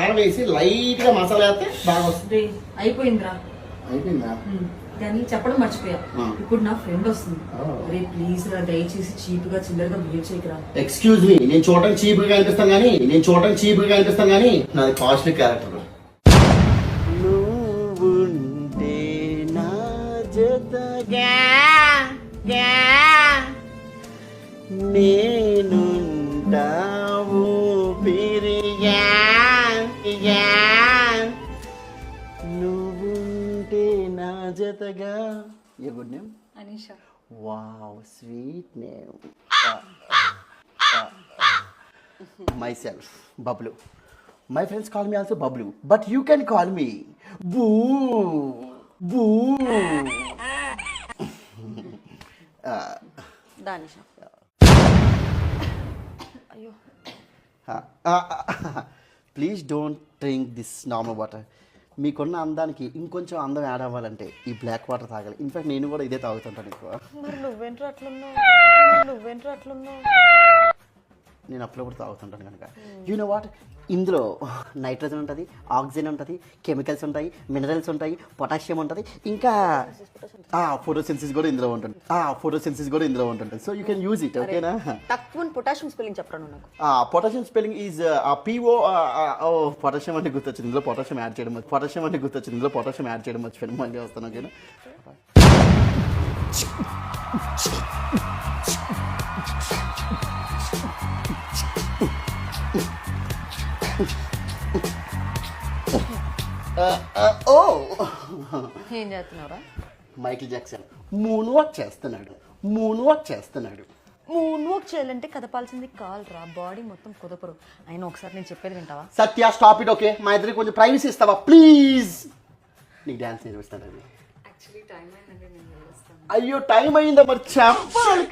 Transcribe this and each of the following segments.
కారం వేసి లైట్ గా మసాలా వేస్తే బాగా వస్తుంది. అయిపోయిందా? కానీ చెప్పడం మర్చిపోయా, ఇప్పుడు నా ఫ్రెండ్ వస్తుంది. అరే ప్లీజ్ రా, దయచేసి చీప్ గా చిల్లరగా బిహేవ్ చేయకరా. ఎక్స్క్యూజ్ మీ, నేను చూడడానికి చీప్ గా అనిపిస్తాను కానీ నాది కాస్ట్లీ క్యారెక్టర్. నువ్వుంటే నా జతగా నేనుంటావు పిరియా, నువ్వుంటే నా జతగా. Your good name? Anisha. Wow, sweet name. Myself, Bablu. My friends call me also Bablu, but you can call me Boo. Boo. Danisha. Ayo. Please don't drink this normal water. మీకున్న అందానికి ఇంకొంచెం అందం యాడ్ అవ్వాలంటే ఈ black water తాగాలి. In fact నేను కూడా ఇదే తాగుతుంటాను ఎక్కువ. మరి నువ్వేంట్రా అట్లున్నావు? నేను అప్పుడప్పుడు తాగుతుంటాను కనుక. యూ నో వాట్, ఇందులో నైట్రోజన్ ఉంటుంది, ఆక్సిజన్ ఉంటుంది, కెమికల్స్ ఉంటాయి, మినరల్స్ ఉంటాయి, పొటాషియం ఉంటుంది, ఇంకా ఫోటోసిన్సిస్ కూడా ఇందులో ఉంటుంది. So you can use it. ఓకేనా? తక్కువ పొటాషియం స్పెల్లింగ్ చెప్పరా నాకు. Potassium spelling is PO. Potassium అంటే గుర్తొచ్చింది, ఇందులో పొటాషియం యాడ్ చేయడం మర్చిపోయాను. మళ్ళీ వస్తాను. ఓకేనా? ఏం చేస్తున్నారా? మైకిల్ జాక్సన్ మూన్ వాక్ చేస్తున్నాడు. మూన్ వాక్ చేయాలంటే కదపాల్సింది కాల్రా, బాడీ మొత్తం కుదపరు. అయినా ఒకసారి నేను చెప్పేది వింటావా? సత్య, స్టాప్ ఇట్. ఓకే, మా ఇద్దరికి కొంచెం ప్రైవసీ ఇస్తావా ప్లీజ్? నీకు డాన్స్ నేర్పిస్తాను. అయ్యో టైం అయిందా? మరి చెప్పాలి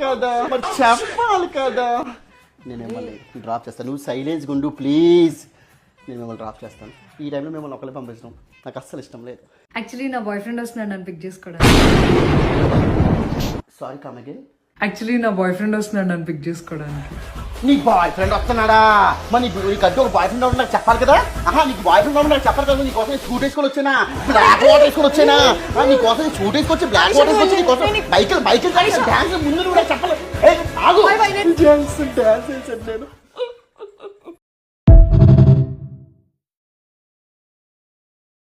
కదా. నేను మిమ్మల్ని డ్రాప్ చేస్తాను. నువ్వు సైలెన్స్ గుండు ప్లీజ్. నేను మిమ్మల్ని డ్రాప్ చేస్తాను. ఈ టైంలో మిమ్మల్ని ఒకళ్ళే పంపించడం నాకు అస్సలు ఇష్టం లేదు. యాక్చువల్లీ నా బాయ్ ఫ్రెండ్ వస్తున్నాడు నన్ను పిక్ చేసుకోవడానికి. Sorry, come again. నీ బాయ్ ఫ్రెండ్ వస్తున్నాడా? మరి నీకు ఒక బాయ్ ఫ్రెండ్ నాకు చెప్పాలి కదా. నీకు బాయ్ ఫ్రెండ్ నాకు చెప్పాలి కదా. నీకోసం సూట్ వేసుకొని వచ్చానా, బ్లాక్ వాటర్ వేసుకొని వచ్చానా? నీకోసం సూట్ వేసుకొచ్చి బ్లాక్ వాటర్ వేసుకొచ్చి నీకోసం బైక్ డాన్స్ ముందు కూడా చెప్పాలి. డాన్స్ వేసాను నేను.